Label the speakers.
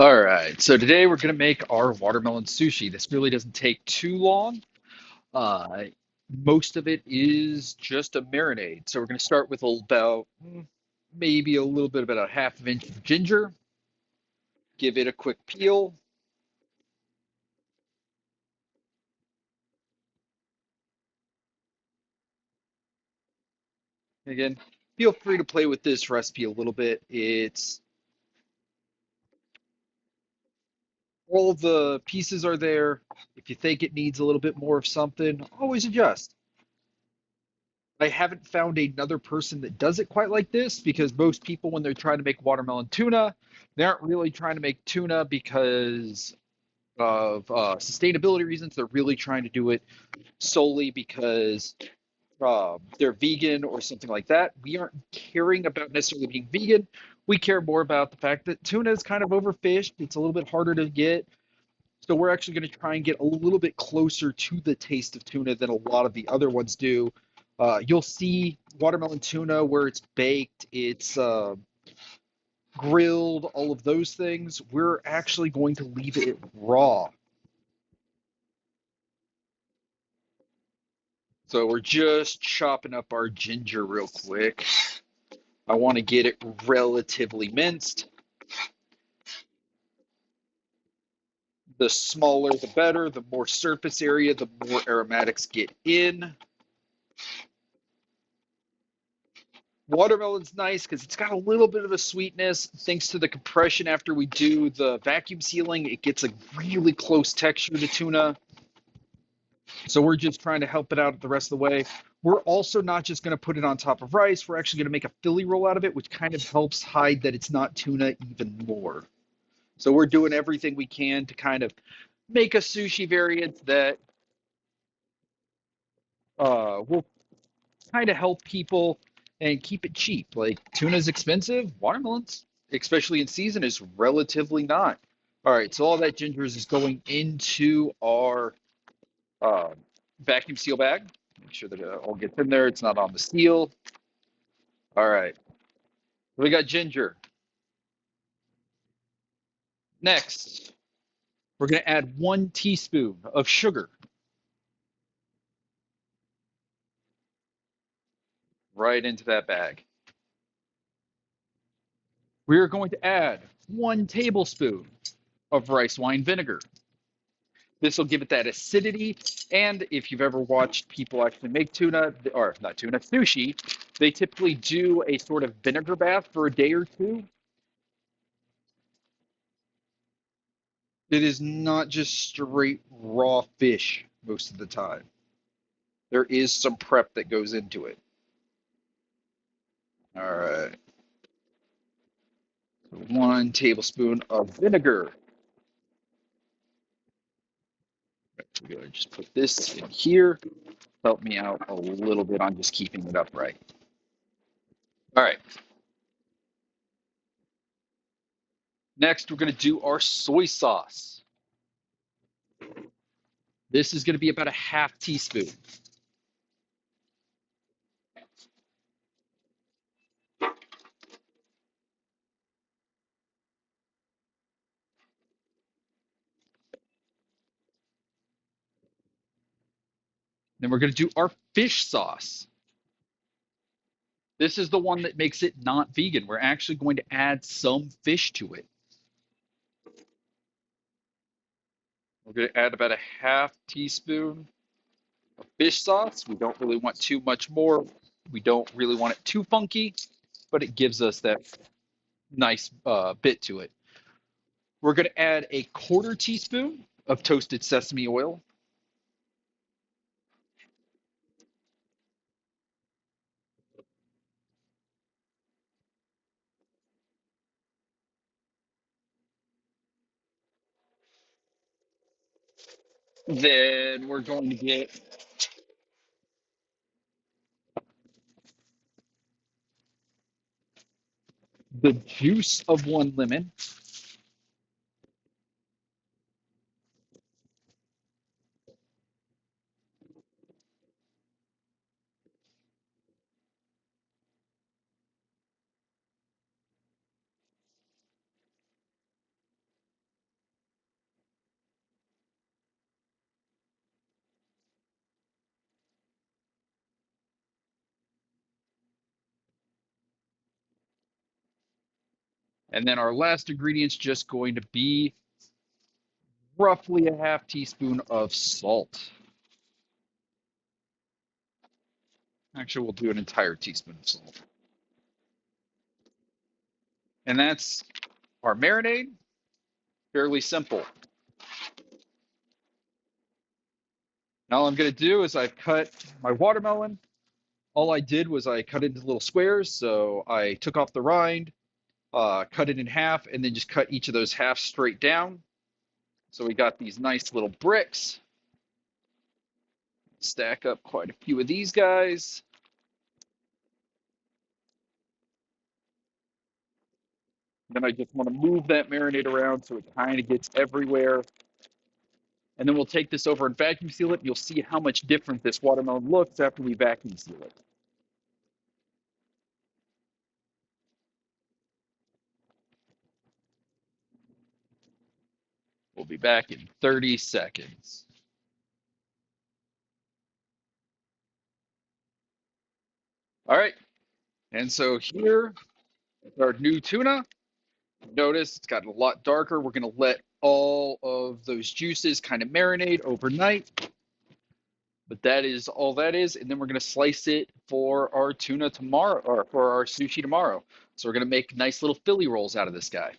Speaker 1: All right, so today we're going to make our watermelon sushi. This really doesn't take too long. Uh, Most of it is just a marinade. So we're going to start with about maybe a little bit, about a half of inch of ginger. Give it a quick peel. Again, feel free to play with this recipe a little bit. It's all the pieces are there. If you think it needs a little bit more of something, always adjust. I haven't found another person that does it quite like this because most people, when they're trying to make watermelon tuna, they aren't really trying to make tuna because of sustainability reasons. They're really trying to do it solely because they're vegan or something like that. We aren't caring about necessarily being vegan. We care more about the fact that tuna is kind of overfished. It's a little bit harder to get. So we're actually going to try and get a little bit closer to the taste of tuna than a lot of the other ones do. You'll see watermelon tuna where it's baked, it's grilled, all of those things. We're actually going to leave it raw. So we're just chopping up our ginger real quick. I want to get it relatively minced. The smaller, the better. The more surface area, the more aromatics get in. Watermelon's nice because it's got a little bit of a sweetness. Thanks to the compression after we do the vacuum sealing, it gets a really close texture to tuna. So we're just trying to help it out the rest of the way. We're also not just going to put it on top of rice. We're actually going to make a Philly roll out of it, which kind of helps hide that it's not tuna even more. So we're doing everything we can to kind of make a sushi variant that will kind of help people and keep it cheap. Like tuna's expensive, watermelons, especially in season, is relatively not. All right, so all that ginger is going into our uh, vacuum seal bag. Make sure that it all gets in there. It's not on the seal. All right, we got ginger. Next, we're going to add 1 teaspoon of sugar right into that bag. We are going to add 1 tablespoon of rice wine vinegar. This will give it that acidity. And if you've ever watched people actually make tuna, or not tuna, sushi, they typically do a sort of vinegar bath for a day or two. It is not just straight raw fish most of the time. There is some prep that goes into it. All right. 1 tablespoon of vinegar. We're going to just put this in here. Help me out a little bit on just keeping it upright. All right. Next, we're going to do our soy sauce. This is going to be about a half teaspoon. Then we're going to do our fish sauce. This is the one that makes it not vegan. We're actually going to add some fish to it. We're going to add about a half teaspoon of fish sauce. We don't really want too much more. We don't really want it too funky, but it gives us that nice bit to it. We're going to add a 1/4 teaspoon of toasted sesame oil. Then we're going to get the juice of 1 lemon. And then our last ingredient's just going to be roughly a half teaspoon of salt. Actually, we'll do an entire teaspoon of salt. And that's our marinade. Fairly simple. Now all I'm going to do is I've cut my watermelon. All I did was I cut it into little squares. So I took off the rind, cut it in half, and then just cut each of those halves straight down. So we got these nice little bricks. Stack up quite a few of these guys. Then I just want to move that marinade around so it kind of gets everywhere. And then we'll take this over and vacuum seal it. You'll see how much different this watermelon looks after we vacuum seal it. We'll be back in 30 seconds. All right. And so here is our new tuna. Notice it's gotten a lot darker. We're going to let all of those juices kind of marinate overnight. But that is all that is. And then we're going to slice it for our tuna tomorrow, or for our sushi tomorrow. So we're going to make nice little Philly rolls out of this guy.